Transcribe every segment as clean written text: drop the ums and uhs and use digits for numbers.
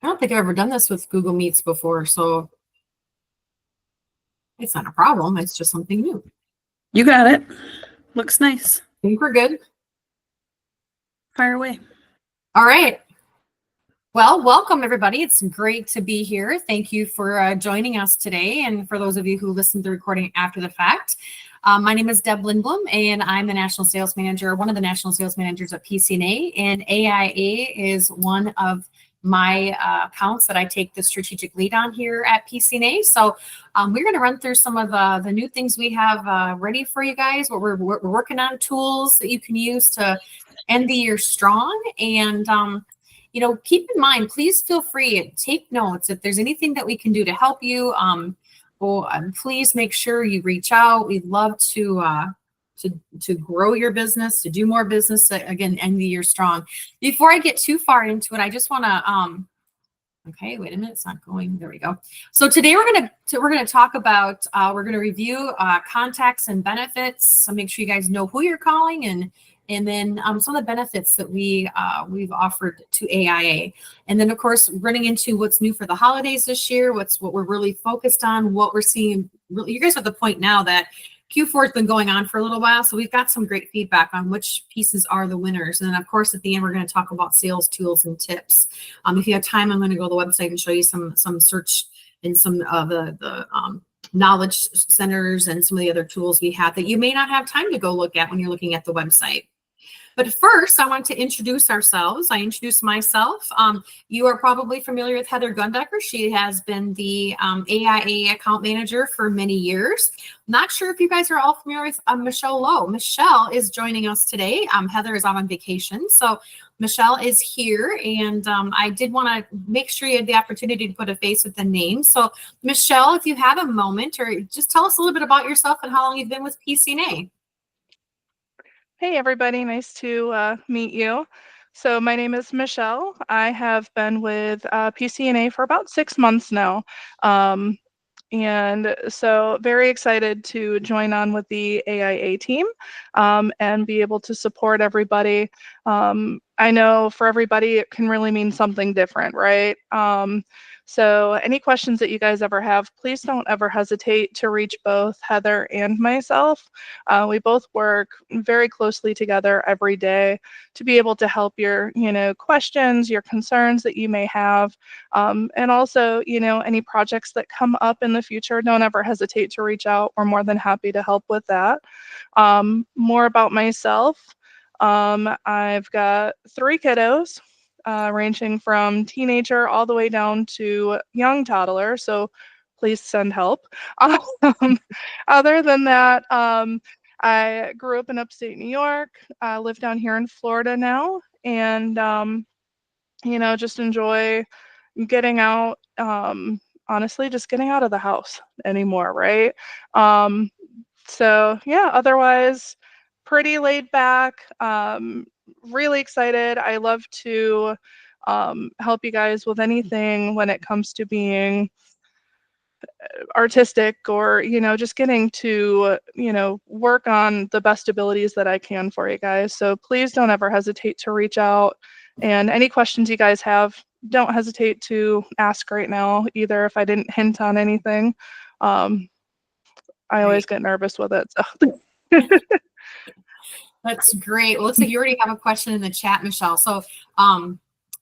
I don't think I've ever done this with Google Meets before, so it's not a problem. It's just something new. You got it. Looks nice. I think we're good. Fire away. All right. Well, welcome everybody. It's great to be here. Thank you for joining us today. And for those of you who listen to the recording after the fact, my name is Deb Lindblom, and I'm the National Sales Manager, one of the National Sales Managers at PCNA. And AIA is one of my accounts that I take the strategic lead on here at PCNA. So we're going to run through some of the new things we have ready for you guys. What we're working on, tools that you can use to end the year strong. And you know, keep in mind, please feel free to take notes. If there's anything that we can do to help you, please make sure you reach out. We'd love to grow your business, to do more business, again, end the year strong. Before I get too far into it, I just want to, okay, wait a minute, it's not going, there we go. So today we're gonna talk about, we're gonna review contacts and benefits. So make sure you guys know who you're calling and then some of the benefits that we've offered to AIA. And then of course, running into what's new for the holidays this year, what we're really focused on, what we're seeing. Really, you guys are at the point now that Q4 has been going on for a little while, so we've got some great feedback on which pieces are the winners. And then of course, at the end, we're going to talk about sales tools and tips. If you have time, I'm going to go to the website and show you some search and some of the knowledge centers and some of the other tools we have that you may not have time to go look at when you're looking at the website. But first, I want to introduce ourselves. I introduce myself. You are probably familiar with Heather Gundecker. She has been the AIA account manager for many years. Not sure if you guys are all familiar with Michelle Lowe. Michelle is joining us today. Heather is out on vacation. So Michelle is here, and I did want to make sure you had the opportunity to put a face with the name. So Michelle, if you have a moment, or just tell us a little bit about yourself and how long you've been with PCNA. Hey everybody, nice to meet you. So my name is Michelle. I have been with PCNA for about 6 months now. And so very excited to join on with the AIA team and be able to support everybody. I know for everybody, it can really mean something different, right? So any questions that you guys ever have, please don't ever hesitate to reach both Heather and myself. We both work very closely together every day to be able to help your, questions, your concerns that you may have. And also, any projects that come up in the future, don't ever hesitate to reach out. We're more than happy to help with that. More about myself. I've got 3 kiddos. Ranging from teenager all the way down to young toddler, so please send help. Other than that, I grew up in upstate New York. I live down here in Florida now, and just enjoy getting out. Honestly, just getting out of the house anymore, right? So yeah, otherwise, pretty laid back. Really excited. I love to help you guys with anything when it comes to being artistic or, just getting to, work on the best abilities that I can for you guys. So please don't ever hesitate to reach out. And any questions you guys have, don't hesitate to ask right now, either if I didn't hint on anything. I always get nervous with it. So. That's great. Well, looks like you already have a question in the chat, Michelle. So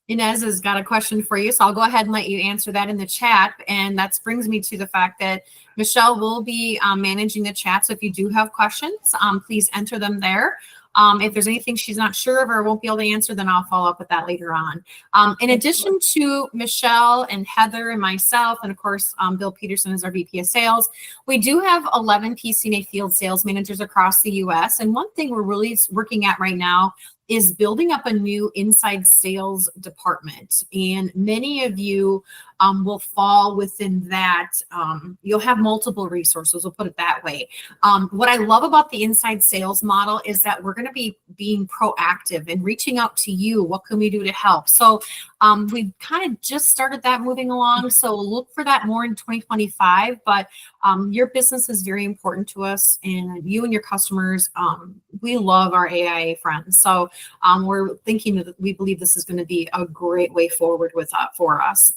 Inez has got a question for you. So I'll go ahead and let you answer that in the chat. And that brings me to the fact that Michelle will be managing the chat. So if you do have questions, please enter them there. If there's anything she's not sure of or won't be able to answer, then I'll follow up with that later on. In addition to Michelle and Heather and myself, and of course, Bill Peterson is our VP of Sales, we do have 11 PCNA field sales managers across the U.S. And one thing we're really working at right now is building up a new inside sales department. And many of you will fall within that. You'll have multiple resources, we'll put it that way. What I love about the inside sales model is that we're going to be being proactive and reaching out to you. What can we do to help? So we kind of just started that moving along. So look for that more in 2025. But your business is very important to us, and you and your customers, we love our AIA friends. So we're thinking that we believe this is going to be a great way forward with for us.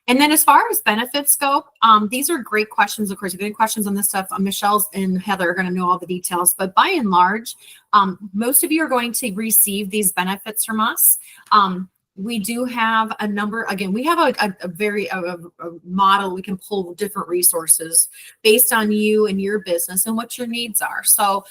And then as far as benefits go, these are great questions. Of course, if you have any questions on this stuff, Michelle's and Heather are going to know all the details. But by and large, most of you are going to receive these benefits from us. We do have a number, again, we have a model. We can pull different resources based on you and your business and what your needs are. So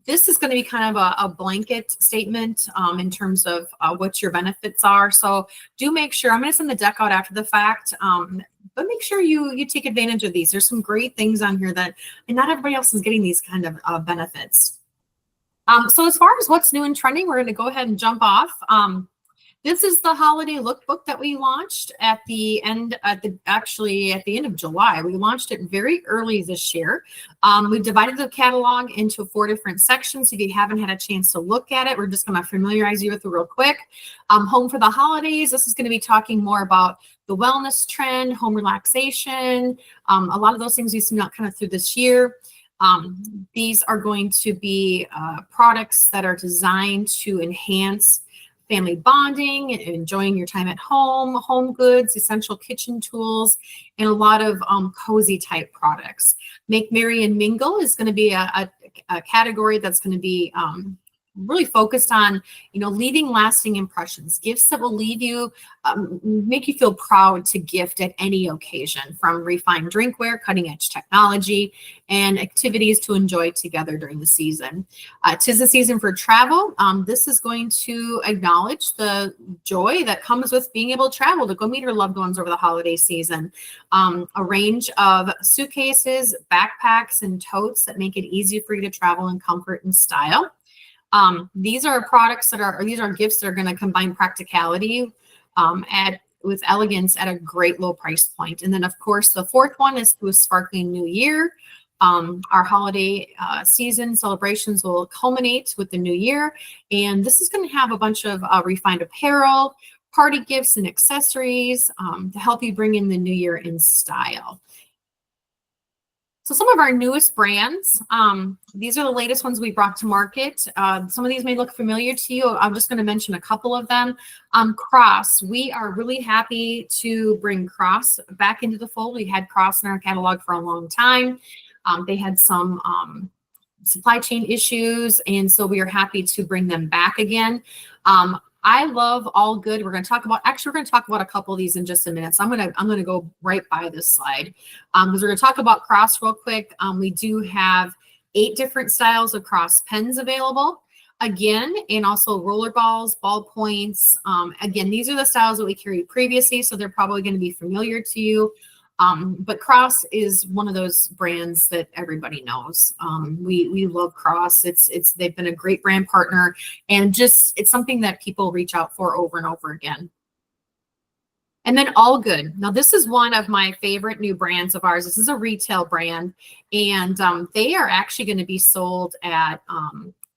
this is going to be kind of a blanket statement in terms of what your benefits are. So do make sure, I'm going to send the deck out after the fact, but make sure you take advantage of these. There's some great things on here and not everybody else is getting these kind of benefits. So as far as what's new and trending, we're going to go ahead and jump off. This is the holiday lookbook that we launched at the end of July. We launched it very early this year. We've divided the catalog into 4 different sections. If you haven't had a chance to look at it, we're just going to familiarize you with it real quick. Home for the holidays. This is going to be talking more about the wellness trend, home relaxation, a lot of those things we've seen out kind of through this year. These are going to be products that are designed to enhance family bonding, enjoying your time at home, home goods, essential kitchen tools, and a lot of cozy type products. Make Merry and Mingle is going to be a category that's going to be really focused on, leaving lasting impressions, gifts that will leave you, make you feel proud to gift at any occasion, from refined drinkware, cutting edge technology, and activities to enjoy together during the season. 'Tis the season for travel. This is going to acknowledge the joy that comes with being able to travel, to go meet your loved ones over the holiday season. A range of suitcases, backpacks, and totes that make it easy for you to travel in comfort and style. These are gifts that are going to combine practicality with elegance at a great low price point. And then, of course, the 4th one is to a sparkling new year. Our holiday season celebrations will culminate with the new year. And this is going to have a bunch of refined apparel, party gifts, and accessories to help you bring in the new year in style. So some of our newest brands, these are the latest ones we brought to market. Some of these may look familiar to you. I'm just going to mention a couple of them. Cross, we are really happy to bring Cross back into the fold. We had Cross in our catalog for a long time. They had some supply chain issues, and so we are happy to bring them back again. I love All Good. We're going to talk about a couple of these in just a minute. So I'm going to go right by this slide because we're going to talk about Cross real quick. We do have 8 different styles of Cross pens available. Again, and also roller balls, ballpoints. Again, these are the styles that we carried previously, so they're probably going to be familiar to you. But Cross is one of those brands that everybody knows. We love Cross. They've been a great brand partner, and it's something that people reach out for over and over again. And then All Good. Now, this is one of my favorite new brands of ours. This is a retail brand, and they are actually going to be sold at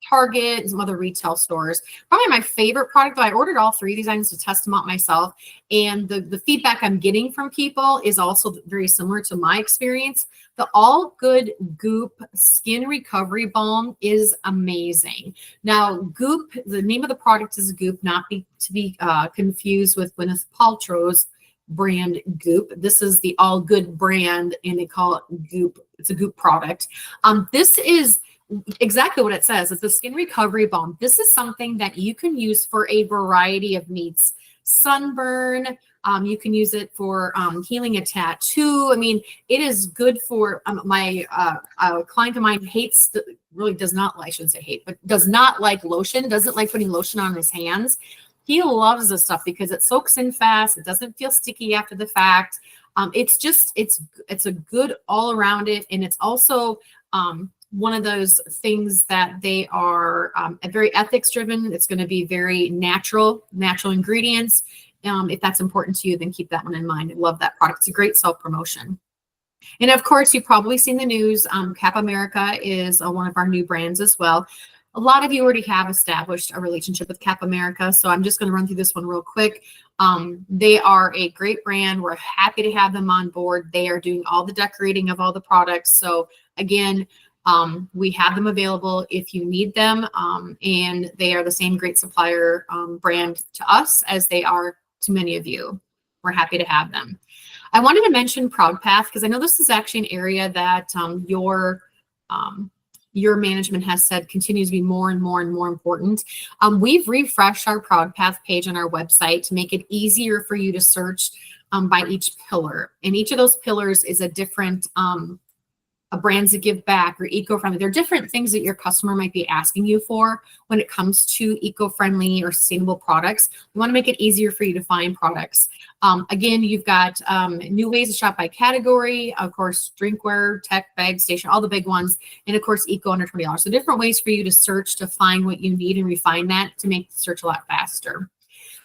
Target and some other retail stores. Probably my favorite product, though. I ordered all 3 of these items to test them out myself, and the feedback I'm getting from people is also very similar to my experience. The All Good Goop Skin Recovery Balm is amazing. Now, Goop, the name of the product is Goop, not to be confused with Gwyneth Paltrow's brand Goop. This is the All Good brand, and they call it Goop. It's a Goop product. This is exactly what it says. It's a skin recovery balm. This is something that you can use for a variety of needs. Sunburn, you can use it for healing a tattoo. I mean, it is good for my client of mine does not like lotion, doesn't like putting lotion on his hands. He loves this stuff because it soaks in fast. It doesn't feel sticky after the fact. It's a good all around it. And it's also one of those things that they are very ethics driven. It's going to be very natural ingredients. If that's important to you, then keep that one in mind. I love that product. It's a great self-promotion. And of course, you've probably seen the news. Cap America is one of our new brands as well. A lot of you already have established a relationship with Cap America, so I'm just going to run through this one real quick. They are a great brand. We're happy to have them on board. They are doing all the decorating of all the products. So again, We have them available if you need them, and they are the same great supplier brand to us as they are to many of you. We're happy to have them. I wanted to mention ProudPath because I know this is actually an area that your management has said continues to be more and more and more important. We've refreshed our ProudPath page on our website to make it easier for you to search by each pillar. And each of those pillars is a different brands that give back or eco-friendly. There are different things that your customer might be asking you for when it comes to eco-friendly or sustainable products. We want to make it easier for you to find products. Again, you've got new ways to shop by category, of course, drinkware, tech, bag, station, all the big ones, and of course, eco under $20. So different ways for you to search to find what you need and refine that to make the search a lot faster.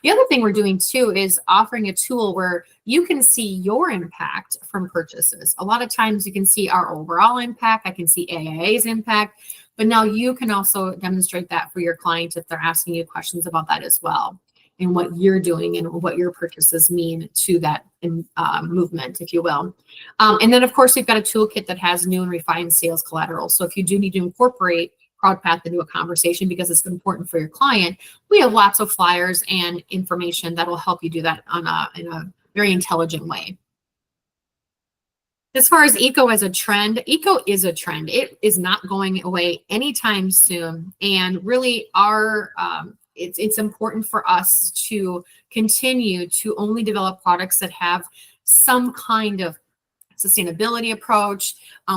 The other thing we're doing too is offering a tool where you can see your impact from purchases. A lot of times you can see our overall impact. I can see AIA's impact, but now you can also demonstrate that for your clients if they're asking you questions about that as well, and what you're doing and what your purchases mean to that movement, if you will. And then of course, we've got a toolkit that has new and refined sales collateral. So if you do need to incorporate ProudPath into a conversation because it's important for your client, we have lots of flyers and information that will help you do that in a very intelligent way. As far as eco as a trend, eco is a trend. It is not going away anytime soon. And really it's important for us to continue to only develop products that have some kind of sustainability approach.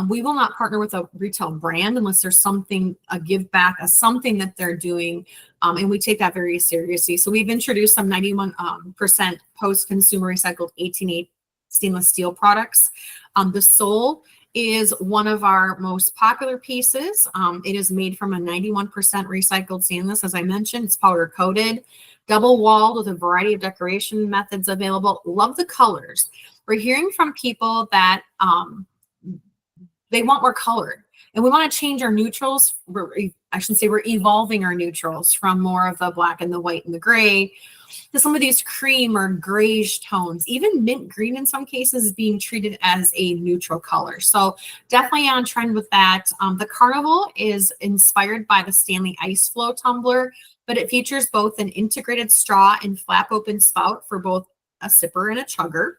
We will not partner with a retail brand unless there's something, a give back, something that they're doing. And we take that very seriously. So we've introduced some 91% post-consumer recycled 18/8 stainless steel products. The sole is one of our most popular pieces. It is made from a 91% recycled stainless, as I mentioned. It's powder coated, double walled with a variety of decoration methods available. Love the colors. We're hearing from people that they want more colored, and we want to change our neutrals. I should say we're evolving our neutrals from more of the black and the white and the gray to some of these cream or grayish tones. Even mint green in some cases is being treated as a neutral color. So definitely on trend with that. The Carnival is inspired by the Stanley Ice Flow tumbler, but it features both an integrated straw and flap open spout for both a sipper and a chugger.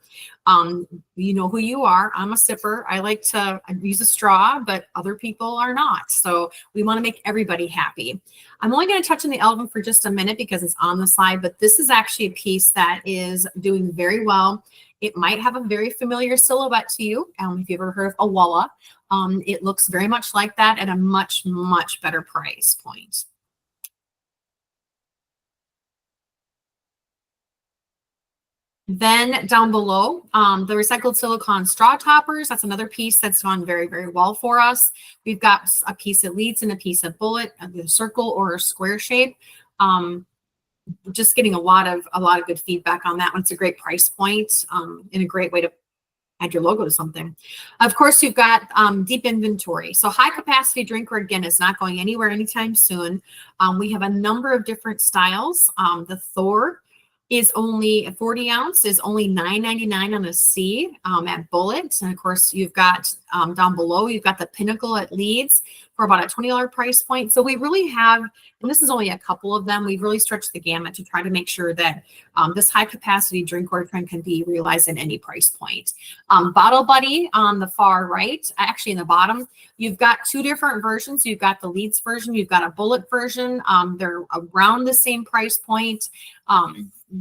You know who you are. I'm a sipper. I like to use a straw, but other people are not. So we want to make everybody happy. I'm only going to touch on the elephant for just a minute because it's on the slide, but this is actually a piece that is doing very well. It might have a very familiar silhouette to you. If you've ever heard of a Walla, it looks very much like that at a much, much better price point. Then down below, the recycled silicone straw toppers. That's another piece that's gone very, very well for us. We've got a piece that leads and a piece of bullet, a circle or a square shape. Just getting a lot of good feedback on that one. It's a great price point and a great way to add your logo to something. Of course, you've got deep inventory. So high capacity drinkware, again, is not going anywhere anytime soon. We have a number of different styles. The Thor is only a 40 ounce, is only $9.99 on a C at Bullet. And of course, you've got down below, you've got the Pinnacle at Leeds for about a $20 price point. So we really have, and this is only a couple of them, we've really stretched the gamut to try to make sure that this high capacity drinkware trend can be realized in any price point. Bottle Buddy on the far right, actually in the bottom, you've got two different versions. You've got the Leeds version, you've got a Bullet version. They're around the same price point.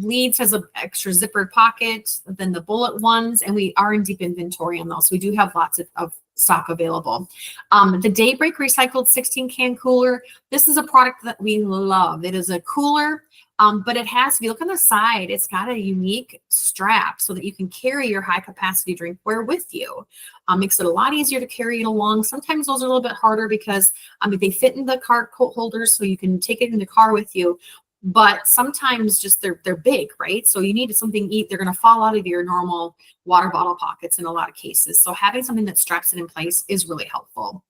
Leeds has an extra zippered pocket than the Bullet ones, and we are in deep inventory on those. We do have lots of stock available. The Daybreak recycled 16 can cooler. This is a product that we love. It is a cooler, but it has, if you look on the side, it's got a unique strap so that you can carry your high capacity drinkware with you. Makes it a lot easier to carry it along. Sometimes those are a little bit harder because they fit in the car holders so you can take it in the car with you. But sometimes just they're big, right? So you need something they're going to fall out of your normal water bottle pockets in a lot of cases. So having something that straps it in place is really helpful.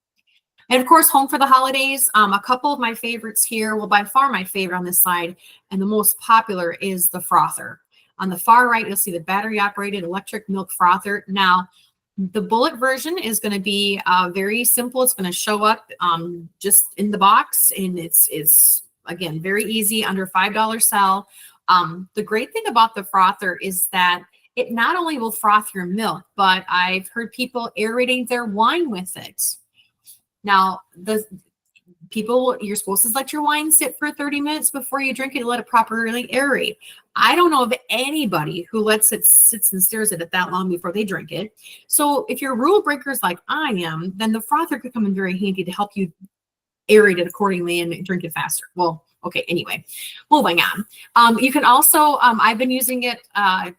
And of course, home for the holidays. A couple of my favorites here, well, by far my favorite on this side and the most popular is the frother. On the far right, you'll see the battery operated electric milk frother. Now, The bullet version is going to be very simple. It's going to show up just in the box, and it's again very easy, under $5 sell. The great thing about the frother is that it not only will froth your milk, but I've heard people aerating their wine with it. Now, you're supposed to let your wine sit for 30 minutes before you drink it and let it properly aerate. I don't know of anybody who lets it sits and stares at it that long before they drink it. So if you're rule breakers like I am, then the frother could come in very handy to help you aerate it accordingly and drink it faster. Well, okay, anyway, moving on. You can also, I've been using it,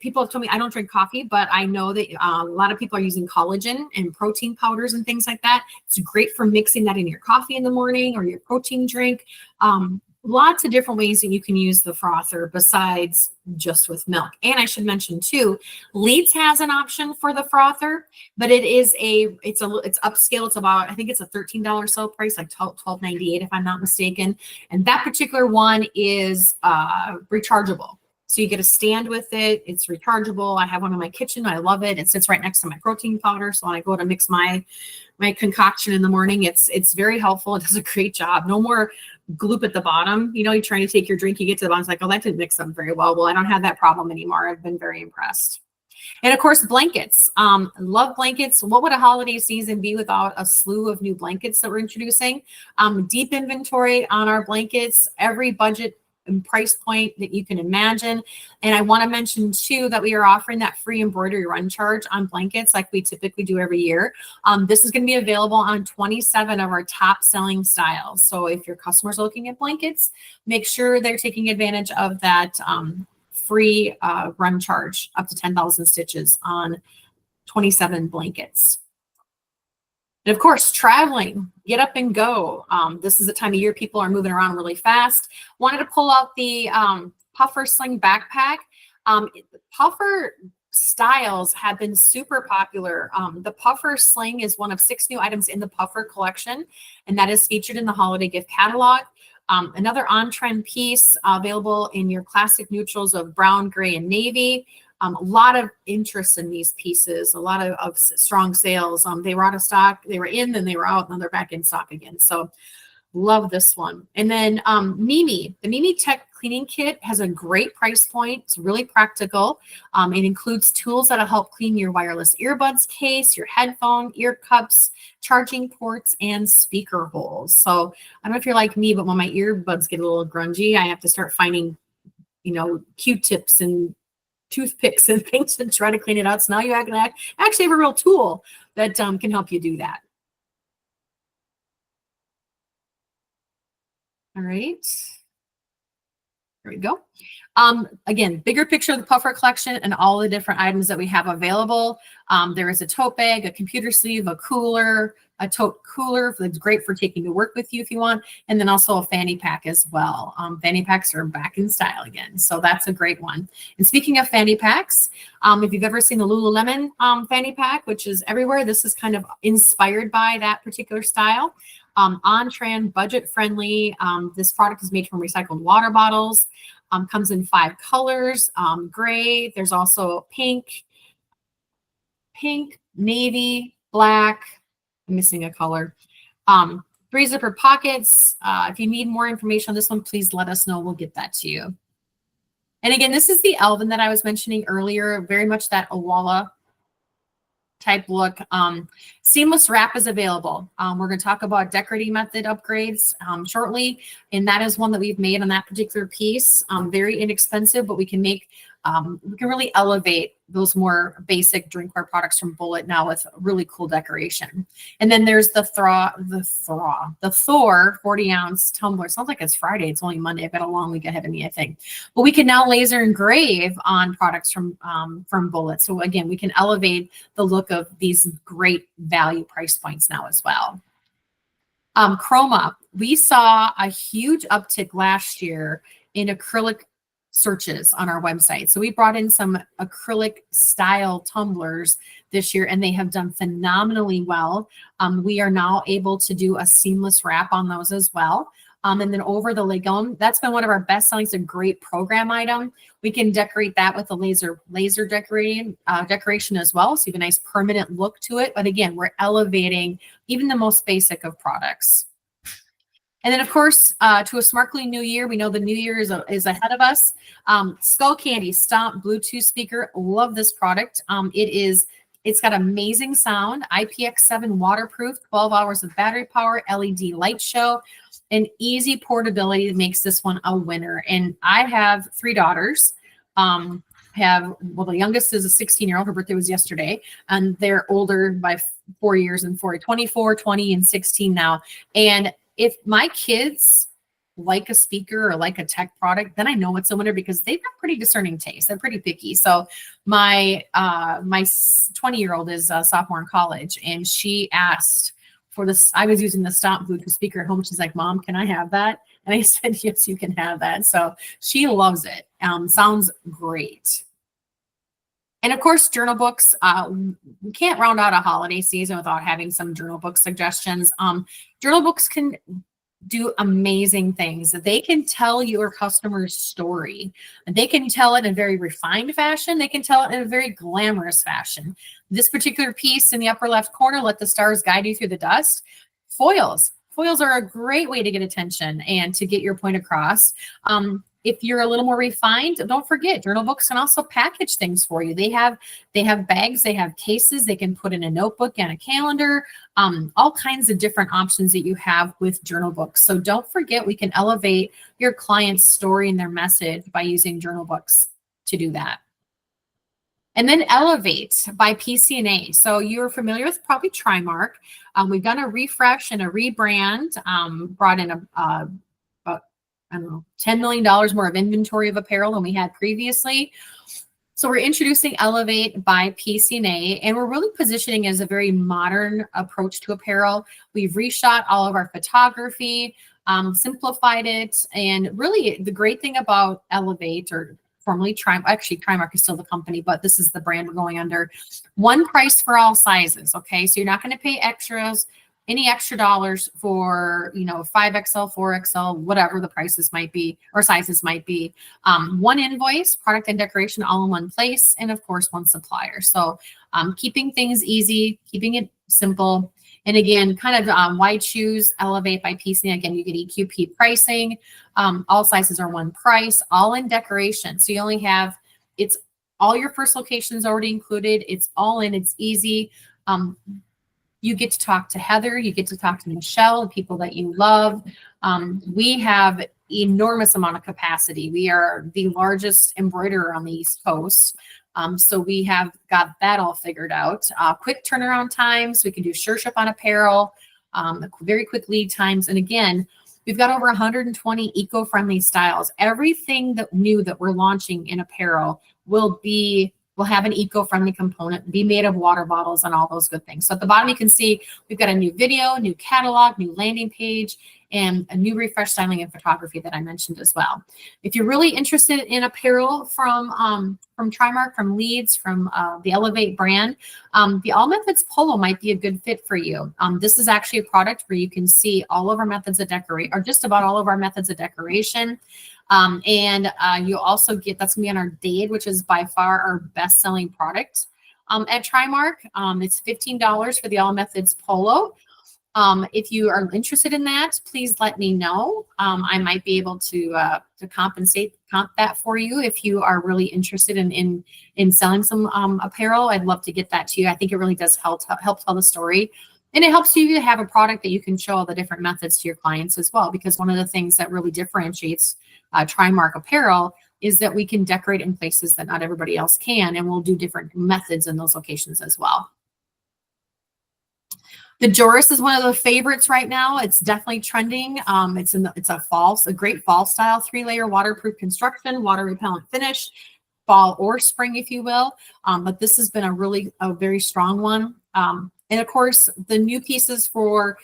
people have told me I don't drink coffee, but I know that a lot of people are using collagen and protein powders and things like that. It's great for mixing that in your coffee in the morning or your protein drink. Lots of different ways that you can use the frother besides just with milk. And I should mention too, Leeds has an option for the frother, but it's upscale. It's about, I think it's a $13 sale price, like $12.98 if I'm not mistaken. And that particular one is rechargeable. So you get a stand with it. It's rechargeable. I have one in my kitchen. I love it. It sits right next to my protein powder. So when I go to mix my concoction in the morning, it's very helpful. It does a great job. No more gloop at the bottom. You know, you're trying to take your drink, you get to the bottom, it's like, oh, that didn't mix up very well. Well, I don't have that problem anymore. I've been very impressed. And of course, blankets. Love blankets. What would a holiday season be without a slew of new blankets that we're introducing? Deep inventory on our blankets, every budget and price point that you can imagine. And I want to mention too that we are offering that free embroidery run charge on blankets like we typically do every year. This is going to be available on 27 of our top selling styles. So if your customers are looking at blankets, make sure they're taking advantage of that free run charge up to 10,000 stitches on 27 blankets. And of course, traveling, get up and go. This is the time of year people are moving around really fast. Wanted to pull out the puffer sling backpack. Puffer styles have been super popular. The puffer sling is one of 6 new items in the puffer collection, and that is featured in the holiday gift catalog. Another on-trend piece available in your classic neutrals of brown, gray, and navy. A lot of interest in these pieces, a lot of strong sales. They were out of stock, they were in, then they were out, and then they're back in stock again. So love this one. And then Mimi, the Mimi Tech Cleaning Kit has a great price point. It's really practical. It includes tools that'll help clean your wireless earbuds case, your headphone, ear cups, charging ports, and speaker holes. So I don't know if you're like me, but when my earbuds get a little grungy, I have to start finding, Q-tips and toothpicks and things to try to clean it out. So now you actually have a real tool that can help you do that. All right. There we go. Again, bigger picture of the puffer collection and all the different items that we have available. There is a tote bag, a computer sleeve, a cooler, a tote cooler that's great for taking to work with you if you want, and then also a fanny pack as well. Fanny packs are back in style again, so that's a great one. And speaking of fanny packs, if you've ever seen the Lululemon fanny pack, which is everywhere, this is kind of inspired by that particular style. On-trend, budget-friendly. This product is made from recycled water bottles. Comes in 5 colors, gray. There's also pink, navy, black. I'm missing a color. 3 zipper pockets. If you need more information on this one, please let us know. We'll get that to you. And again, this is the Elvin that I was mentioning earlier, very much that Awala type look. Seamless wrap is available. We're going to talk about decorating method upgrades shortly, and that is one that we've made on that particular piece. Very inexpensive, but we can really elevate those more basic drinkware products from Bullet now with really cool decoration. And then there's the Thor 40-ounce tumbler. Sounds like it's Friday. It's only Monday. I've got a long week ahead of me, I think. But we can now laser engrave on products from Bullet. So again, we can elevate the look of these great value price points now as well. Chroma, we saw a huge uptick last year in acrylic searches on our website. So we brought in some acrylic style tumblers this year, and they have done phenomenally well. We are now able to do a seamless wrap on those as well. And then over the legume, that's been one of our best selling. It's a great program item. We can decorate that with a laser decoration as well. So you have a nice permanent look to it. But again, we're elevating even the most basic of products. And then, of course, to a sparkly new year, we know the new year is ahead of us. Skull Candy Stomp Bluetooth speaker. Love this product. It's got amazing sound, IPX7 waterproof, 12 hours of battery power, LED light show, and easy portability that makes this one a winner. And I have 3 daughters. The youngest is a 16-year-old. Her birthday was yesterday, and they're older by 4 years and 24, 20, and 16 now. And if my kids like a speaker or like a tech product, then I know it's a winner because they've got pretty discerning taste. They're pretty picky. So my 20-year-old is a sophomore in college, and she asked for this. I was using the Stomp Bluetooth speaker at home. She's like, "Mom, can I have that?" And I said, "Yes, you can have that." So she loves it. Sounds great. And of course, journal books. We can't round out a holiday season without having some journal book suggestions. Journal books can do amazing things. They can tell your customer's story. They can tell it in a very refined fashion. They can tell it in a very glamorous fashion. This particular piece in the upper left corner, Let the Stars Guide You Through the Dust. Foils. Foils are a great way to get attention and to get your point across. If you're a little more refined, don't forget, journal books can also package things for you. They have bags, they have cases, they can put in a notebook and a calendar, all kinds of different options that you have with journal books. So don't forget, we can elevate your client's story and their message by using journal books to do that. And then Elevate by PCNA. So you're familiar with probably Trimark. We've done a refresh and a rebrand, brought in $10 million more of inventory of apparel than we had previously. So we're introducing Elevate by PCNA, and we're really positioning as a very modern approach to apparel. We've reshot all of our photography, simplified it, and really the great thing about Elevate, or formerly Trimark is still the company, but this is the brand we're going under. One price for all sizes, okay? So you're not going to pay any extra dollars for, 5XL, 4XL, whatever the prices might be or sizes might be. One invoice, product and decoration all in one place, and of course, one supplier. So keeping things easy, keeping it simple. And again, kind of why choose Elevate by PCNA? Again, you get EQP pricing. All sizes are one price, all in decoration. So you only have, it's all your first locations already included. It's all in, it's easy. You get to talk to Heather, you get to talk to Michelle, the people that you love. We have enormous amount of capacity. We are the largest embroiderer on the East Coast. So we have got that all figured out. Quick turnaround times. We can do sure ship on apparel, very quick lead times. And again, we've got over 120 eco-friendly styles. Everything that new that we're launching in apparel will have an eco-friendly component, be made of water bottles and all those good things. So at the bottom, you can see we've got a new video, new catalog, new landing page, and a new refresh styling and photography that I mentioned as well. If you're really interested in apparel from Trimark, from Leeds, from the Elevate brand, the All Methods Polo might be a good fit for you. This is actually a product where you can see all of our methods of decoration, or just about all of our methods of decoration. You'll also get, that's gonna be on our Dade, which is by far our best-selling product at Trimark. It's $15 for the All Methods Polo. If you are interested in that, please let me know. I might be able to comp that for you if you are really interested in selling some apparel. I'd love to get that to you. I think it really does help tell the story. And it helps you to have a product that you can show all the different methods to your clients as well, because one of the things that really differentiates Trimark apparel is that we can decorate in places that not everybody else can, and we'll do different methods in those locations as well. The Joris is one of the favorites right now. It's definitely trending. It's a great fall style, 3-layer waterproof construction, water repellent finish, fall or spring, if you will. But this has been a very strong one. And of course, the new pieces for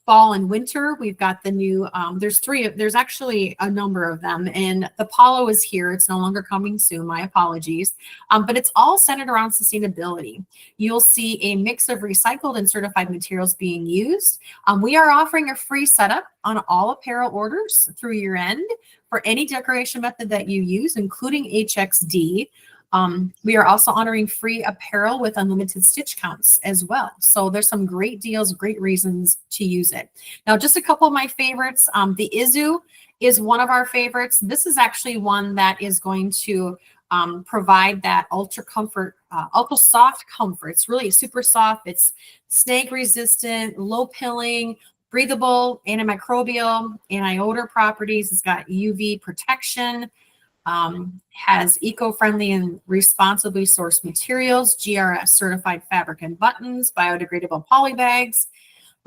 fall and winter, we've got the new, there's actually a number of them, and the Polo is here. It's no longer coming soon, my apologies. But it's all centered around sustainability. You'll see a mix of recycled and certified materials being used. We are offering a free setup on all apparel orders through year end for any decoration method that you use, including HXD. We are also honoring free apparel with unlimited stitch counts as well. So there's some great deals, great reasons to use it. Now, just a couple of my favorites. The Izu is one of our favorites. This is actually one that is going to provide that ultra soft comfort. It's really super soft. It's snag resistant, low pilling, breathable, antimicrobial, anti-odor properties. It's got UV protection. Has eco-friendly and responsibly sourced materials, GRS certified fabric and buttons, biodegradable poly bags,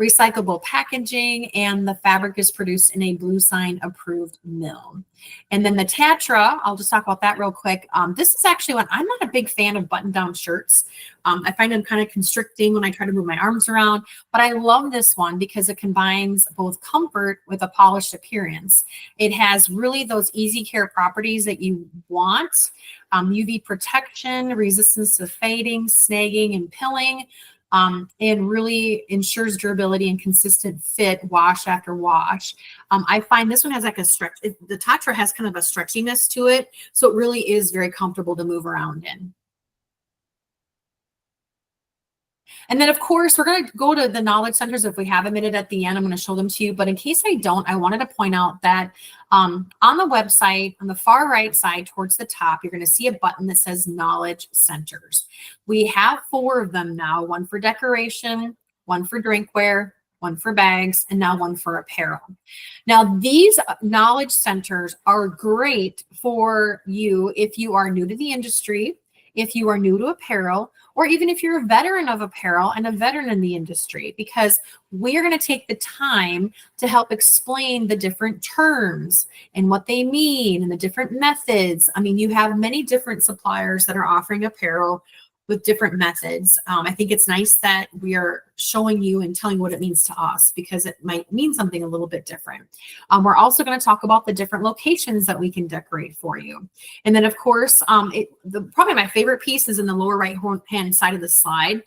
recyclable packaging, and the fabric is produced in a Blue Sign approved mill. And then the Tatra, I'll just talk about that real quick. This is actually one, I'm not a big fan of button-down shirts. I find them kind of constricting when I try to move my arms around, but I love this one because it combines both comfort with a polished appearance. It has really those easy care properties that you want. UV protection, resistance to fading, snagging, and pilling. And really ensures durability and consistent fit wash after wash. I find this one has like a stretch. The Tatra has kind of a stretchiness to it. So it really is very comfortable to move around in. And then, of course, we're going to go to the knowledge centers. If we have a minute at the end, I'm going to show them to you. But in case I don't, I wanted to point out that on the website, on the far right side towards the top, you're going to see a button that says Knowledge Centers. We have 4 of them now, one for decoration, one for drinkware, one for bags, and now one for apparel. Now, these knowledge centers are great for you if you are new to the industry, if you are new to apparel, or even if you're a veteran of apparel and a veteran in the industry, because we're going to take the time to help explain the different terms and what they mean and the different methods. I mean, you have many different suppliers that are offering apparel with different methods. I think it's nice that we are showing you and telling what it means to us, because it might mean something a little bit different. We're also going to talk about the different locations that we can decorate for you. And then, of course, probably my favorite piece is in the lower right-hand side of the slide,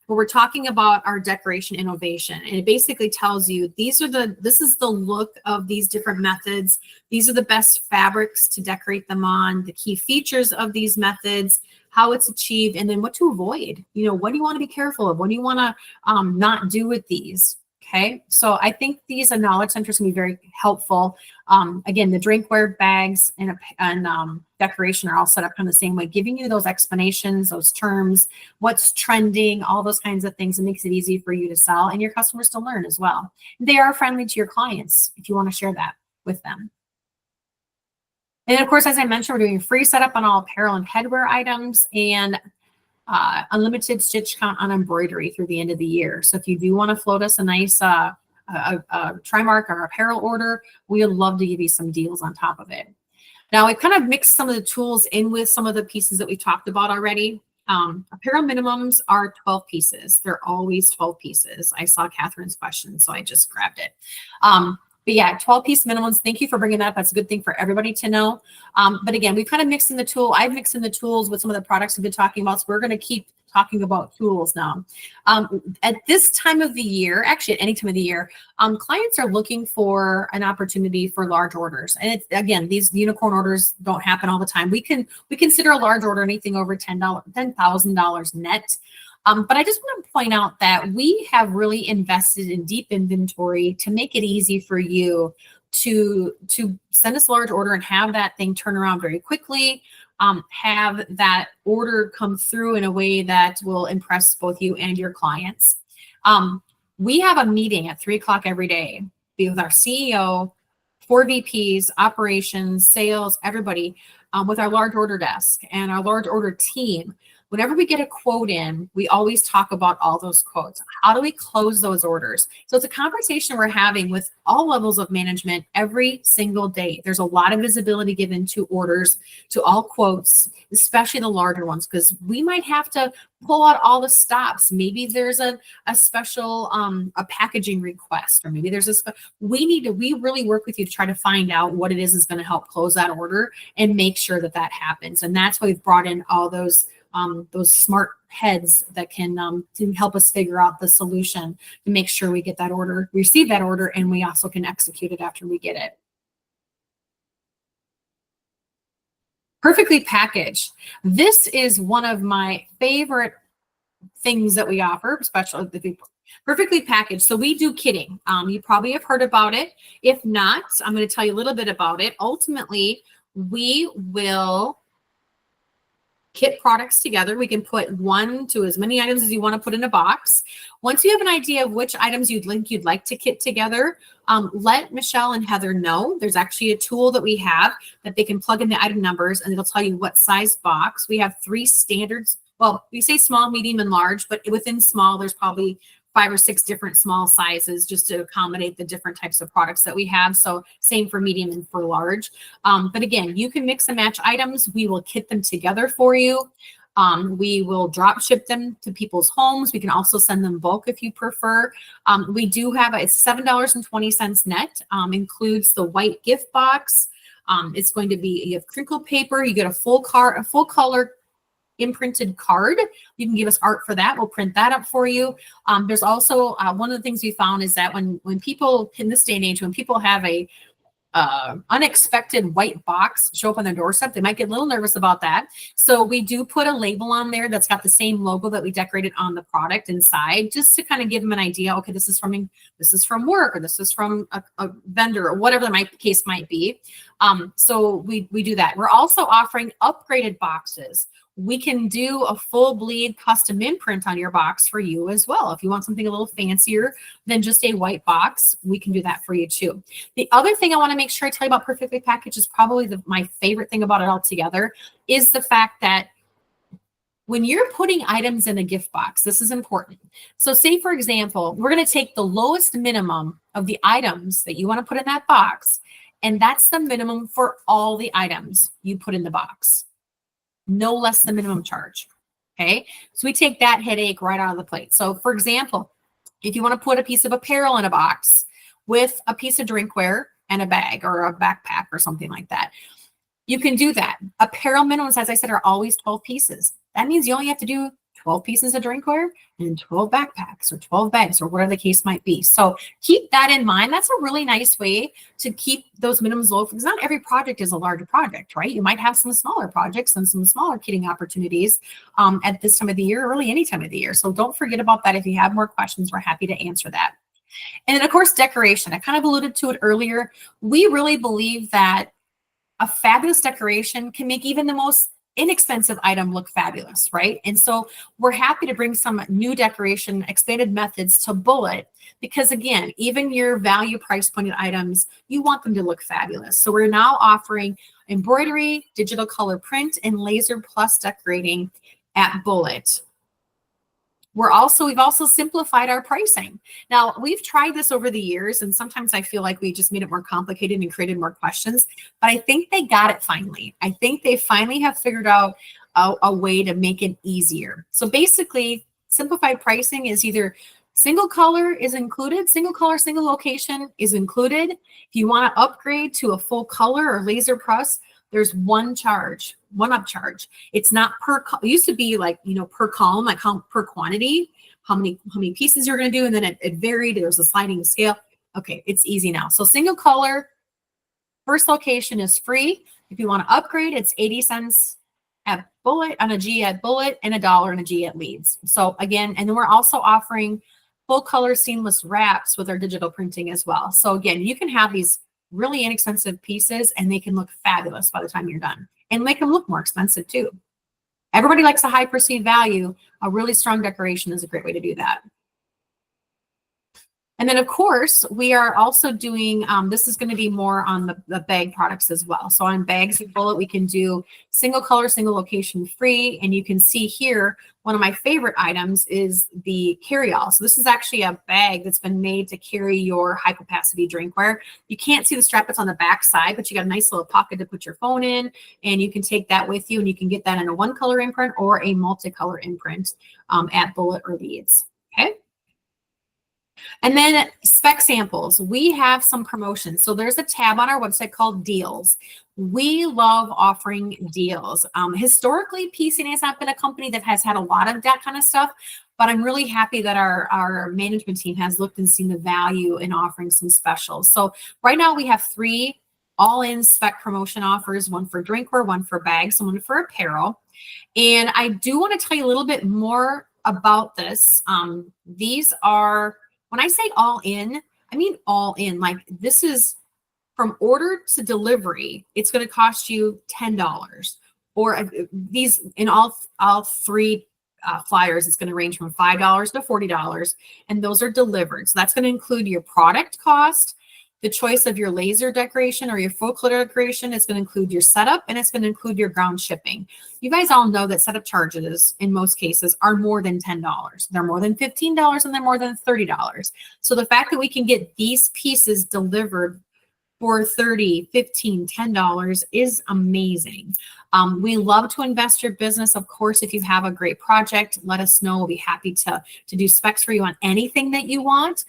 where we're talking about our decoration innovation. And it basically tells you this is the look of these different methods. These are the best fabrics to decorate them on, the key features of these methods, how it's achieved, and then what to avoid. You know, what do you want to be careful of? What do you want to not do with these? Okay, so I think these knowledge centers can be very helpful. Again, the drinkware, bags, and decoration are all set up kind of the same way, giving you those explanations, those terms, what's trending, all those kinds of things. It makes it easy for you to sell and your customers to learn as well. They are friendly to your clients if you want to share that with them. And of course, as I mentioned, we're doing free setup on all apparel and headwear items, and unlimited stitch count on embroidery through the end of the year. So if you do want to float us a nice Trimark or apparel order, we would love to give you some deals on top of it. Now, we've kind of mixed some of the tools in with some of the pieces that we talked about already. Apparel minimums are 12 pieces. They're always 12 pieces. I saw Catherine's question, so I just grabbed it. But yeah, 12-piece minimums. Thank you for bringing that up. That's a good thing for everybody to know. But again, we've kind of mixed in the tool. I've mixed in the tools with some of the products we've been talking about. So we're going to keep talking about tools now. At this time of the year, actually at any time of the year, clients are looking for an opportunity for large orders. And again, these unicorn orders don't happen all the time. We consider a large order anything over $10,000 net. But I just want to point out that we have really invested in deep inventory to make it easy for you to send us a large order and have that thing turn around very quickly, have that order come through in a way that will impress both you and your clients. We have a meeting at 3 o'clock every day with our CEO, 4 VPs, operations, sales, everybody, with our large order desk and our large order team, whenever we get a quote in, we always talk about all those quotes. How do we close those orders? So it's a conversation we're having with all levels of management every single day. There's a lot of visibility given to orders, to all quotes, especially the larger ones, because we might have to pull out all the stops. Maybe there's a special a packaging request, or maybe there's we really work with you to try to find out what it is going to help close that order and make sure that that happens. And that's why we've brought in all those smart heads that can help us figure out the solution to make sure we get that order, receive that order, and we also can execute it after we get it. Perfectly packaged. This is one of my favorite things that we offer, especially the perfectly packaged. So we do kitting. You probably have heard about it. If not, I'm going to tell you a little bit about it. Ultimately, we will kit products together. We can put 1 to as many items as you want to put in a box. Once you have an idea of which items you'd like to kit together, let Michelle and Heather know. There's actually a tool that we have that they can plug in the item numbers, and it'll tell you what size box. We have 3 standards. Well, we say small, medium, and large, but within small, there's probably 5 or 6 different small sizes just to accommodate the different types of products that we have. So same for medium and for large. But again, you can mix and match items. We will kit them together for you. We will drop ship them to people's homes. We can also send them bulk if you prefer. We do have it's $7.20 net, includes the white gift box. It's going to be, you have crinkle paper, you get a full color imprinted card. You can give us art for that. We'll print that up for you. There's also one of the things we found is that when people in this day and age, when people have a unexpected white box show up on their doorstep, they might get a little nervous about that. So we do put a label on there that's got the same logo that we decorated on the product inside, just to kind of give them an idea. Okay, this is from work, or this is from a vendor, or whatever the case might be. So we do that. We're also offering upgraded boxes. We can do a full bleed custom imprint on your box for you as well. If you want something a little fancier than just a white box, we can do that for you too. The other thing I want to make sure I tell you about Perfectly Packaged is probably my favorite thing about it altogether is the fact that when you're putting items in a gift box, this is important. So say, for example, we're going to take the lowest minimum of the items that you want to put in that box, and that's the minimum for all the items you put in the box. No less than minimum charge. Okay. So we take that headache right out of the plate. So for example, if you want to put a piece of apparel in a box with a piece of drinkware and a bag or a backpack or something like that, you can do that. Apparel minimums, as I said, are always 12 pieces. That means you only have to do 12 pieces of drinkware and 12 backpacks or 12 bags or whatever the case might be. So keep that in mind. That's a really nice way to keep those minimums low, because not every project is a larger project, right? You might have some smaller projects and some smaller kitting opportunities at this time of the year, or really any time of the year. So don't forget about that. If you have more questions, we're happy to answer that. And then of course, decoration. I kind of alluded to it earlier. We really believe that a fabulous decoration can make even the most inexpensive item look fabulous, right? And so we're happy to bring some new decoration, expanded methods to Bullet, because again, even your value price pointed items, you want them to look fabulous. So we're now offering embroidery, digital color print, and laser plus decorating at Bullet. We've also simplified our pricing. Now, we've tried this over the years, and sometimes I feel like we just made it more complicated and created more questions, but I think they got it finally. I think they finally have figured out a way to make it easier. So basically, simplified pricing is either single color is included, single color, single location is included. If you want to upgrade to a full color or laser press, there's one upcharge. It's not per, it used to be like, per column, like per quantity, how many pieces you're going to do. And then it varied. There was a sliding scale. Okay. It's easy now. So single color, first location is free. If you want to upgrade, it's 80 cents at Bullet, on a G at Bullet, and $1 and a G at Leeds. So again, and then we're also offering full color seamless wraps with our digital printing as well. So again, you can have these really inexpensive pieces and they can look fabulous by the time you're done, and make them look more expensive too. Everybody likes a high perceived value. A really strong decoration is a great way to do that. And then, of course, we are also doing, this is going to be more on the bag products as well. So on bags and bullet, we can do single color, single location free. And you can see here, one of my favorite items is the carry-all. So this is actually a bag that's been made to carry your high capacity drinkware. You can't see the strap that's on the back side, but you got a nice little pocket to put your phone in, and you can take that with you, and you can get that in a one color imprint or a multicolor imprint at Bullet or Leeds. Okay. And then spec samples, we have some promotions. So there's a tab on our website called deals. We love offering deals. Historically, PCNA has not been a company that has had a lot of that kind of stuff, but I'm really happy that our management team has looked and seen the value in offering some specials. So right now we have 3 all-in spec promotion offers, one for drinkware, one for bags, and one for apparel. And I do want to tell you a little bit more about this. These are, when I say all in, I mean all in. Like, this is from order to delivery, it's going to cost you $10. Or these, in all 3 flyers, it's going to range from $5 to $40, and those are delivered. So that's going to include your product cost, the choice of your laser decoration or your full color decoration. It's going to include your setup, and it's going to include your ground shipping. You guys all know that setup charges in most cases are more than $10. They're more than $15, and they're more than $30. So the fact that we can get these pieces delivered for $30, $15, $10 is amazing. We love to invest your business. Of course, if you have a great project, let us know. We'll be happy to do specs for you on anything that you want.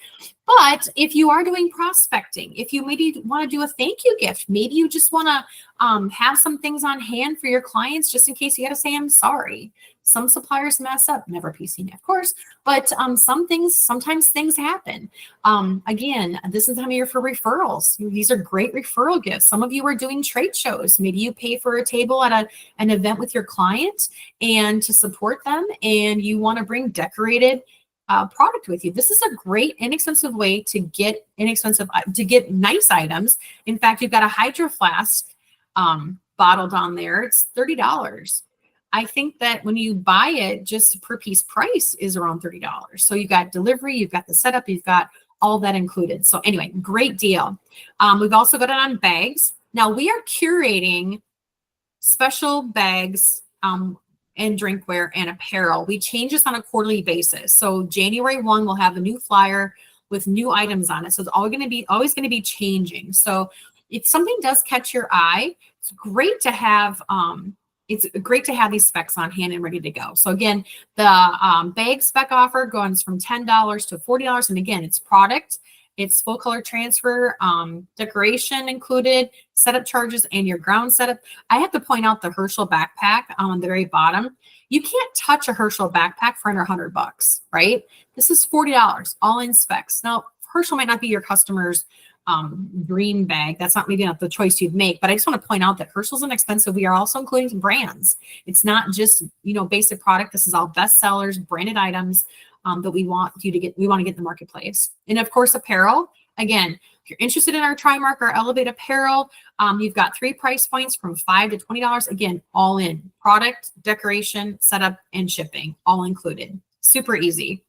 But if you are doing prospecting, if you maybe want to do a thank you gift, maybe you just want to have some things on hand for your clients just in case you got to say, I'm sorry. Some suppliers mess up, never PCNA, of course, but sometimes things happen. Again, this is the time of year for referrals. These are great referral gifts. Some of you are doing trade shows. Maybe you pay for a table at an event with your client and to support them, and you want to bring decorated product with you. This is a great inexpensive way to get nice items. In fact, you've got a Hydro Flask bottle down there. It's $30. I think that when you buy it, just per piece price is around $30. So you've got delivery, you've got the setup, you've got all that included. So anyway, great deal. We've also got it on bags. Now we are curating special bags and drinkware and apparel. We change this on a quarterly basis. So January 1, we'll have a new flyer with new items on it. So it's always going to be changing. So if something does catch your eye, it's great to have these specs on hand and ready to go. So again, the bag spec offer goes from $10 to $40. And again, it's product, it's full color transfer, decoration included, setup charges, and your ground setup. I have to point out the Herschel backpack on the very bottom. You can't touch a Herschel backpack for under $100, right? This is $40, all in specs. Now, Herschel might not be your customer's dream bag. That's maybe not the choice you'd make, but I just want to point out that Herschel's inexpensive. We are also including some brands. It's not just, basic product. This is all best sellers, branded items that we want to get in the marketplace. And of course, apparel. Again, if you're interested in our Trimark or Elevate apparel, you've got 3 price points from $5 to $20. Again, all in: product, decoration, setup, and shipping, all included. Super easy.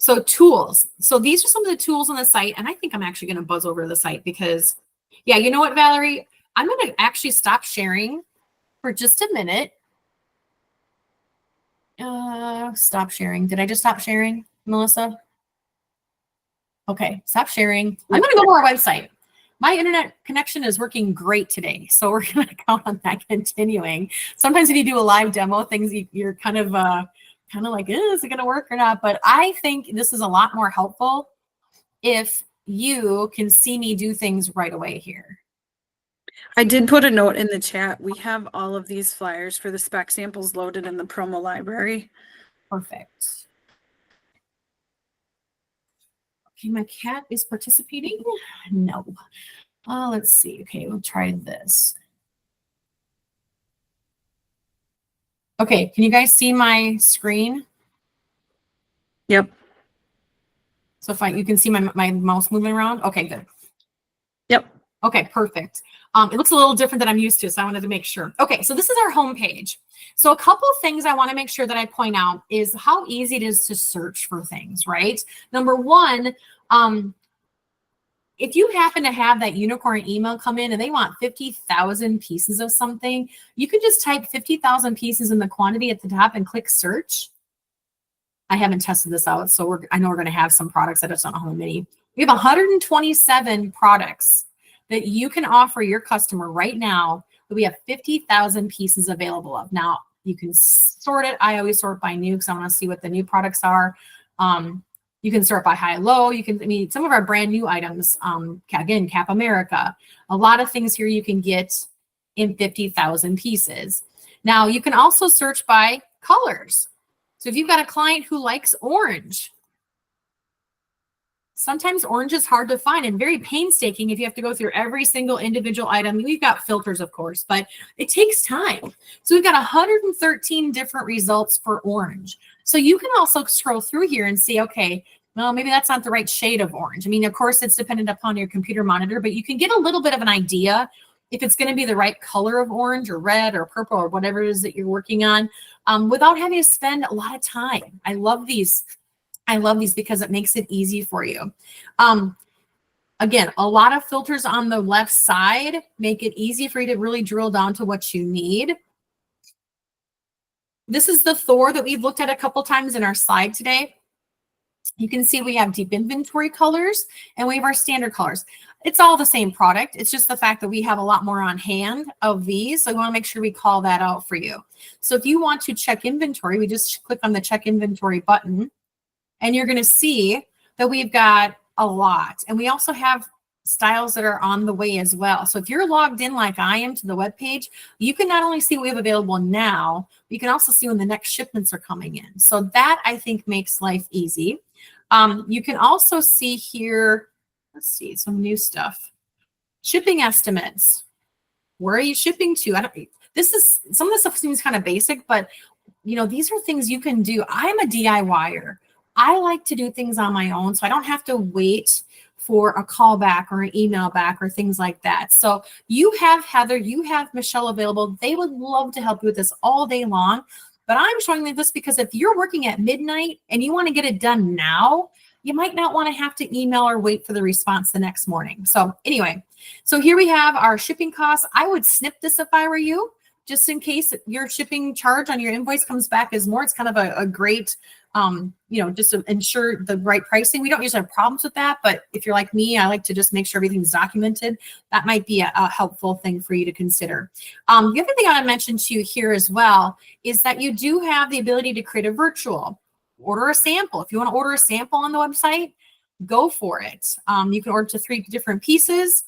So tools. So these are some of the tools on the site. And I think I'm actually going to buzz over to the site because, yeah, you know what, Valerie? I'm going to actually stop sharing for just a minute. Stop sharing. Did I just stop sharing, Melissa? Okay, stop sharing. I'm going to go to our website. My internet connection is working great today, so we're going to count on that continuing. Sometimes when you do a live demo, things you're kind of like, is it going to work or not? But I think this is a lot more helpful if you can see me do things right away here. I did put a note in the chat. We have all of these flyers for the spec samples loaded in the promo library. Perfect. Okay, my cat is participating. No. Let's see. Okay, we'll try this. Okay, can you guys see my screen? Yep. So if you can see my mouse moving around? Okay, good. Yep. Okay, perfect. It looks a little different than I'm used to, so I wanted to make sure. Okay, so this is our home page. So a couple of things I want to make sure that I point out is how easy it is to search for things, right? Number one, if you happen to have that unicorn email come in and they want 50,000 pieces of something, you can just type 50,000 pieces in the quantity at the top and click search. I haven't tested this out, so I know we're going to have some products that it's not a home mini. We have 127 products that you can offer your customer right now that we have 50,000 pieces available of. Now, you can sort it. I always sort by new because I want to see what the new products are. You can sort by high, low. You can, I mean, some of our brand new items, again, Cap America, a lot of things here you can get in 50,000 pieces. Now, you can also search by colors. So if you've got a client who likes orange, sometimes orange is hard to find and very painstaking if you have to go through every single individual item. We've got filters, of course, but it takes time. So we've got 113 different results for orange. So you can also scroll through here and see, okay, well, maybe that's not the right shade of orange. I mean, of course, it's dependent upon your computer monitor, but you can get a little bit of an idea if it's going to be the right color of orange or red or purple or whatever it is that you're working on, without having to spend a lot of time. I love these. I love these because it makes it easy for you. Again, a lot of filters on the left side make it easy for you to really drill down to what you need. This is the Thor that we've looked at a couple times in our slide today. You can see we have deep inventory colors and we have our standard colors. It's all the same product. It's just the fact that we have a lot more on hand of these. So we want to make sure we call that out for you. So if you want to check inventory, we just click on the check inventory button and you're going to see that we've got a lot. And we also have styles that are on the way as well. So if you're logged in like I am to the web page, you can not only see what we have available now, but you can also see when the next shipments are coming in. So that I think makes life easy. You can also see here, let's see, some new stuff. Shipping estimates. Where are you shipping to? Some of the stuff seems kind of basic, but you know, these are things you can do. I'm a DIYer. I like to do things on my own, so I don't have to wait for a call back or an email back or things like that. So you have Heather, you have Michelle available. They would love to help you with this all day long. But I'm showing you this because if you're working at midnight and you want to get it done now, you might not want to have to email or wait for the response the next morning. So anyway, so here we have our shipping costs. I would snip this if I were you, just in case your shipping charge on your invoice comes back as more. It's kind of a great, just to ensure the right pricing. We don't usually have problems with that, but if you're like me, I like to just make sure everything's documented. That might be a helpful thing for you to consider. The other thing I want to mention to you here as well is that you do have the ability to create a virtual. Order a sample. If you want to order a sample on the website, go for it. You can order to 3 different pieces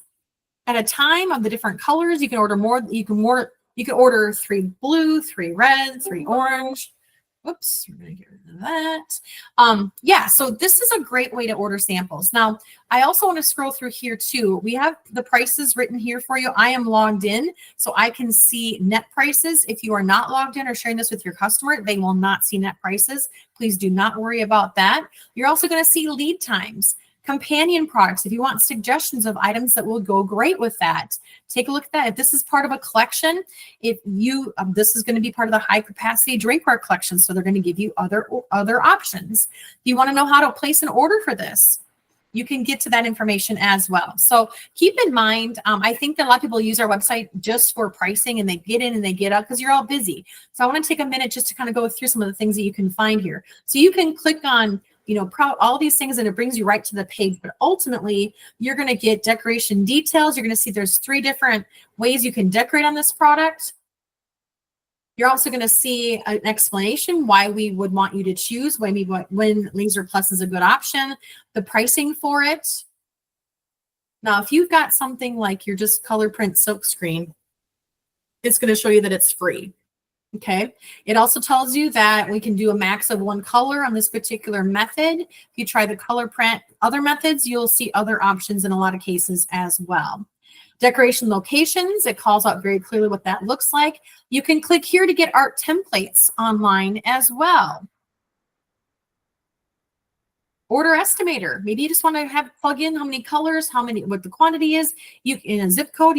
at a time of the different colors. You can order more. You can order 3 blue, 3 red, 3 orange. Whoops, we're going to get rid of that. Yeah, so this is a great way to order samples. Now, I also want to scroll through here too. We have the prices written here for you. I am logged in, so I can see net prices. If you are not logged in or sharing this with your customer, they will not see net prices. Please do not worry about that. You're also going to see lead times. Companion products, if you want suggestions of items that will go great with that, take a look at that. If this is part of a collection, this is going to be part of the high capacity drinkware collection, so they're going to give you other options. If you want to know how to place an order for this, you can get to that information as well. So keep in mind, I think that a lot of people use our website just for pricing and they get in and they get out because you're all busy. So I want to take a minute just to kind of go through some of the things that you can find here. So you can click on all these things and it brings you right to the page. But ultimately, you're going to get decoration details. You're going to see there's 3 different ways you can decorate on this product. You're also going to see an explanation why we would want you to choose when Laser Plus is a good option, the pricing for it. Now, if you've got something like your just color print silk screen, it's going to show you that it's free. Okay. It also tells you that we can do a max of 1 color on this particular method. If you try the color print other methods, you'll see other options in a lot of cases as well. Decoration locations, it calls out very clearly what that looks like. You can click here to get art templates online as well. Order estimator. Maybe you just want to have plug in how many colors, what the quantity is. You in a zip code,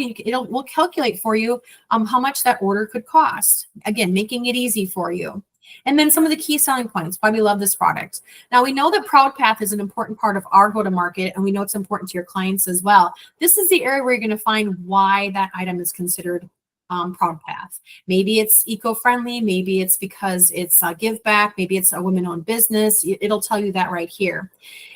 will calculate for you how much that order could cost. Again, making it easy for you. And then some of the key selling points, why we love this product. Now we know that ProudPath is an important part of our go-to-market, and we know it's important to your clients as well. This is the area where you're going to find why that item is considered ProudPath. Maybe it's eco-friendly, maybe it's because it's a give back, maybe it's a women-owned business. It'll tell you that right here.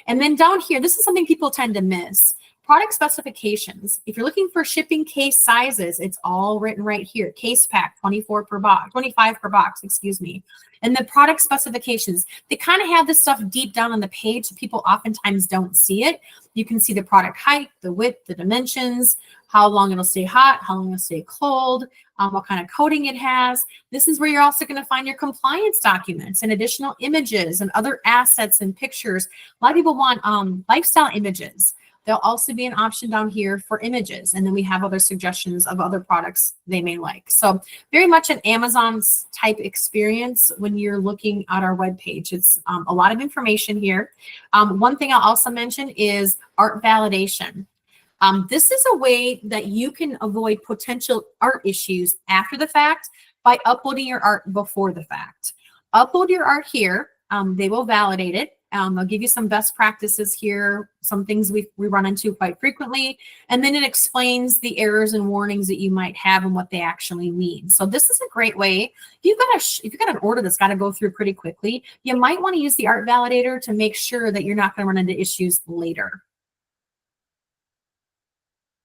And then down here, this is something people tend to miss. Product specifications. If you're looking for shipping case sizes, it's all written right here. Case pack, 25 per box, excuse me. And the product specifications, they kind of have this stuff deep down on the page, so people oftentimes don't see it. You can see the product height, the width, the dimensions, how long it'll stay hot, how long it'll stay cold, what kind of coating it has. This is where you're also going to find your compliance documents and additional images and other assets and pictures. A lot of people want lifestyle images. There'll also be an option down here for images. And then we have other suggestions of other products they may like. So very much an Amazon type experience when you're looking at our webpage. It's a lot of information here. One thing I'll also mention is art validation. This is a way that you can avoid potential art issues after the fact by uploading your art before the fact. Upload your art here. They will validate it. They'll give you some best practices here, some things we run into quite frequently, and then it explains the errors and warnings that you might have and what they actually mean. So this is a great way. If you've got an order that's got to go through pretty quickly, you might want to use the art validator to make sure that you're not going to run into issues later.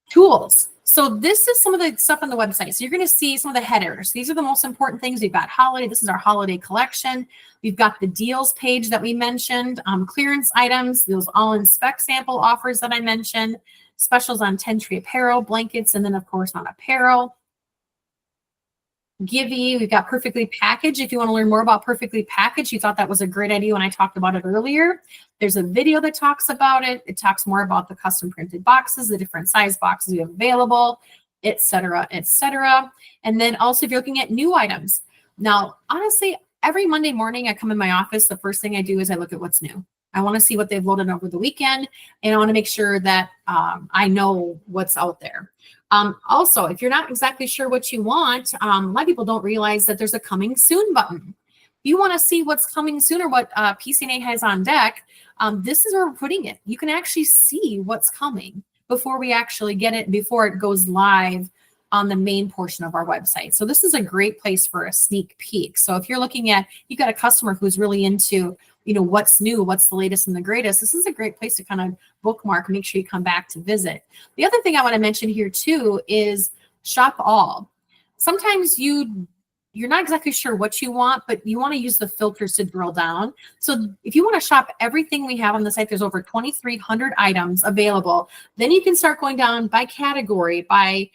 Tools. So this is some of the stuff on the website. So you're going to see some of the headers. These are the most important things. We've got holiday. This is our holiday collection. We've got the deals page that we mentioned, clearance items, those all in spec sample offers that I mentioned, specials on 10 tree apparel, blankets, and then of course on apparel. Givey, we've got Perfectly Packaged. If you want to learn more about Perfectly Packaged, you thought that was a great idea when I talked about it earlier. There's a video that talks about it. It talks more about the custom printed boxes, the different size boxes we have available, et cetera, et cetera. And then also if you're looking at new items. Now, honestly, every Monday morning I come in my office, the first thing I do is I look at what's new. I want to see what they've loaded over the weekend, and I want to make sure that I know what's out there. Also, if you're not exactly sure what you want, a lot of people don't realize that there's a coming soon button. If you want to see what's coming soon or what PCNA has on deck, this is where we're putting it. You can actually see what's coming before we actually get it, before it goes live on the main portion of our website. So this is a great place for a sneak peek. So if you're looking at, you've got a customer who's really into, what's new, what's the latest and the greatest, this is a great place to kind of bookmark, make sure you come back to visit. The other thing I want to mention here too is shop all. Sometimes you're not exactly sure what you want, but you want to use the filters to drill down. So if you want to shop everything we have on the site, there's over 2,300 items available. Then you can start going down by category, by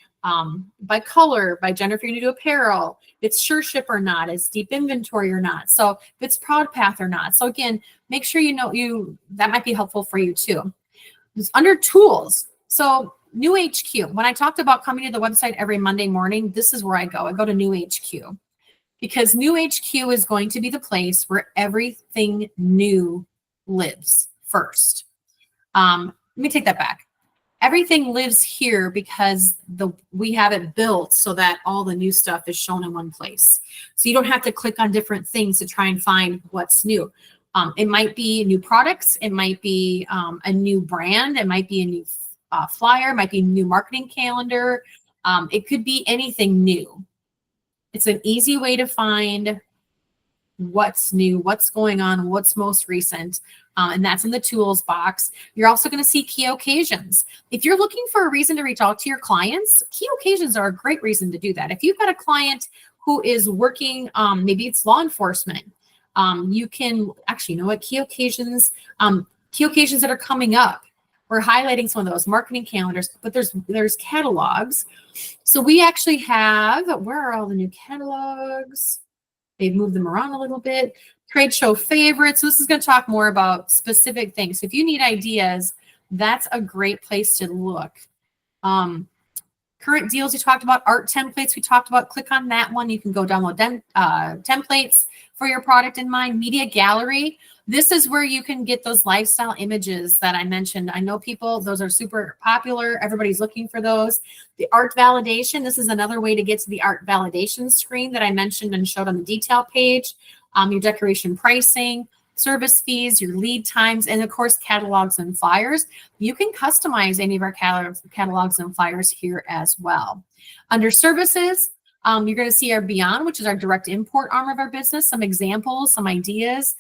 color, by gender, if you're going to do apparel, if it's sure ship or not, it's deep inventory or not. So if it's ProudPath or not. So again, make sure that might be helpful for you too. It's under tools. So New HQ, when I talked about coming to the website every Monday morning, this is where I go. I go to New HQ because New HQ is going to be the place where everything new lives first. Let me take that back. Everything lives here because we have it built so that all the new stuff is shown in one place. So you don't have to click on different things to try and find what's new. It might be new products. It might be a new brand. It might be a new flyer. It might be a new marketing calendar. It could be anything new. It's an easy way to find what's new, what's going on, what's most recent. And that's in the tools box. You're also going to see key occasions. If you're looking for a reason to reach out to your clients, key occasions are a great reason to do that. If you've got a client who is working, maybe it's law enforcement, you can actually, key occasions that are coming up. We're highlighting some of those marketing calendars, but there's catalogs. So we actually have, where are all the new catalogs? They've moved them around a little bit. Trade show favorites. So this is going to talk more about specific things. So if you need ideas, that's a great place to look. current deals we talked about, art templates we talked about. Click on that one. You can go download them, templates for your product in mind. Media gallery. This is where you can get those lifestyle images that I mentioned. I know people, those are super popular. Everybody's looking for those. The art validation. This is another way to get to the art validation screen that I mentioned and showed on the detail page. Your decoration pricing, service fees, your lead times, and of course, catalogs and flyers. You can customize any of our catalogs and flyers here as well. Under services, you're going to see our Beyond, which is our direct import arm of our business, some examples, some ideas,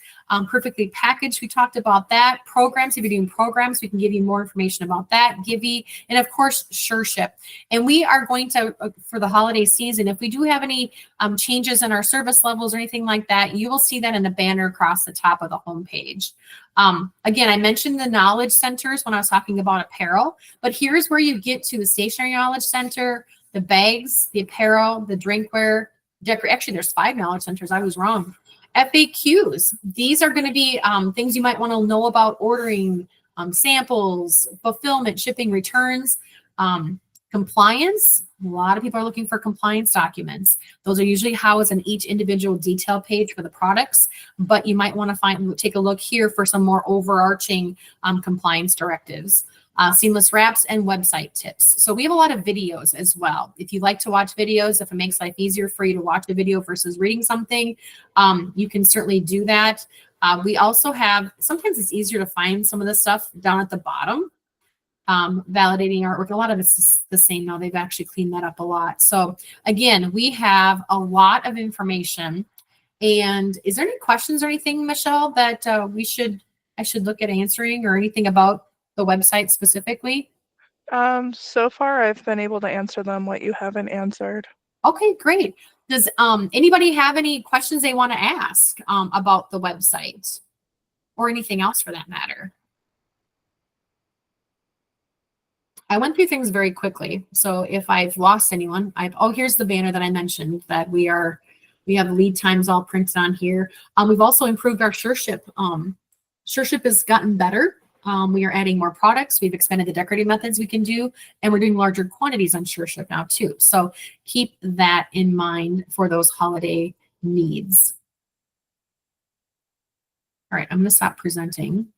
perfectly packaged. We talked about that. Programs, if you're doing programs, we can give you more information about that. Givey, and of course, SureShip. And we are going to, for the holiday season, if we do have any changes in our service levels or anything like that, you will see that in a banner across the top of the homepage. Again, I mentioned the knowledge centers when I was talking about apparel, but here's where you get to the stationary knowledge center, the bags, the apparel, the drinkware, actually there's 5 knowledge centers. I was wrong. FAQs. These are going to be things you might want to know about ordering, samples, fulfillment, shipping, returns, compliance. A lot of people are looking for compliance documents. Those are usually housed in each individual detail page for the products, but you might want to take a look here for some more overarching compliance directives. Seamless wraps and website tips. So we have a lot of videos as well. If you like to watch videos, if it makes life easier for you to watch a video versus reading something, you can certainly do that. We also have, sometimes it's easier to find some of the stuff down at the bottom, validating artwork. A lot of it's the same now. They've actually cleaned that up a lot. So again, we have a lot of information. And is there any questions or anything, Michelle, that I should look at answering, or anything about the website specifically? So far, I've been able to answer them what you haven't answered. Okay, great. Does anybody have any questions they want to ask about the website or anything else for that matter? I went through things very quickly. So if I've lost anyone, here's the banner that I mentioned that we have lead times all printed on here. We've also improved our SureShip. SureShip has gotten better. We are adding more products. We've expanded the decorating methods we can do, and we're doing larger quantities on SureShip now too. So keep that in mind for those holiday needs. All right, I'm going to stop presenting.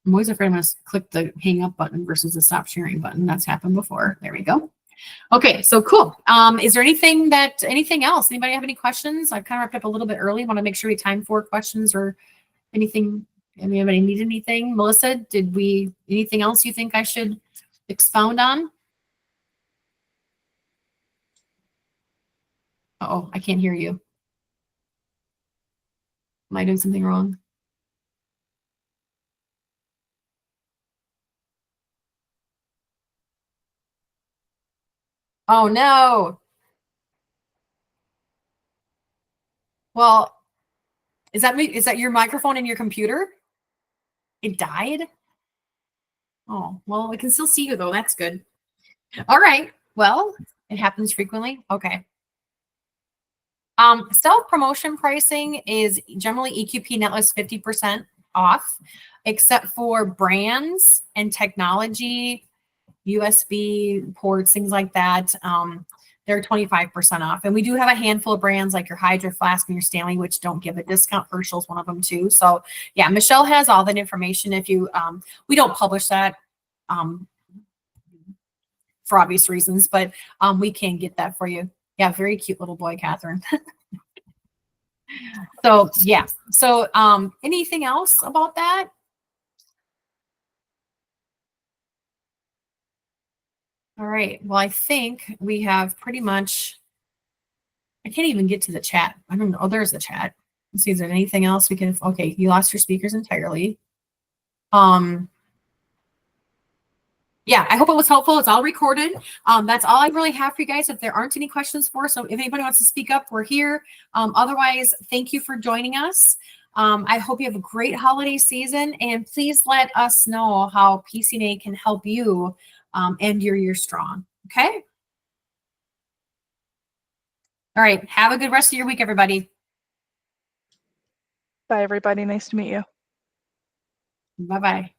I'm always afraid I'm going to click the hang up button versus the stop sharing button. That's happened before. There we go. Okay, so cool. Is there anything else? Anybody have any questions? I've kind of wrapped up a little bit early. Want to make sure we have time for questions or anything. Anybody need anything? Melissa, anything else you think I should expound on? Uh-oh, I can't hear you. Am I doing something wrong? Oh no. Well, is that your microphone in your computer? It died? Oh, well, we can still see you though. That's good. All right. Well, it happens frequently. Okay. Self-promotion pricing is generally EQP net less 50% off, except for brands and technology, USB ports, things like that. They're 25% off. And we do have a handful of brands like your Hydro Flask and your Stanley, which don't give a discount. Herschel's one of them too. So yeah, Michelle has all that information. If you, we don't publish that for obvious reasons, but we can get that for you. Yeah, very cute little boy, Catherine. So yeah. So anything else about that? All right. Well, I think we have pretty much, I can't even get to the chat. I don't know. Oh, there's the chat. Let's see, is there anything else we can, okay, you lost your speakers entirely. Yeah, I hope it was helpful. It's all recorded. That's all I really have for you guys. If there aren't any questions for us, so if anybody wants to speak up, we're here. Otherwise, thank you for joining us. I hope you have a great holiday season, and please let us know how PCNA can help you end your year strong. Okay? All right. Have a good rest of your week, everybody. Bye, everybody. Nice to meet you. Bye-bye.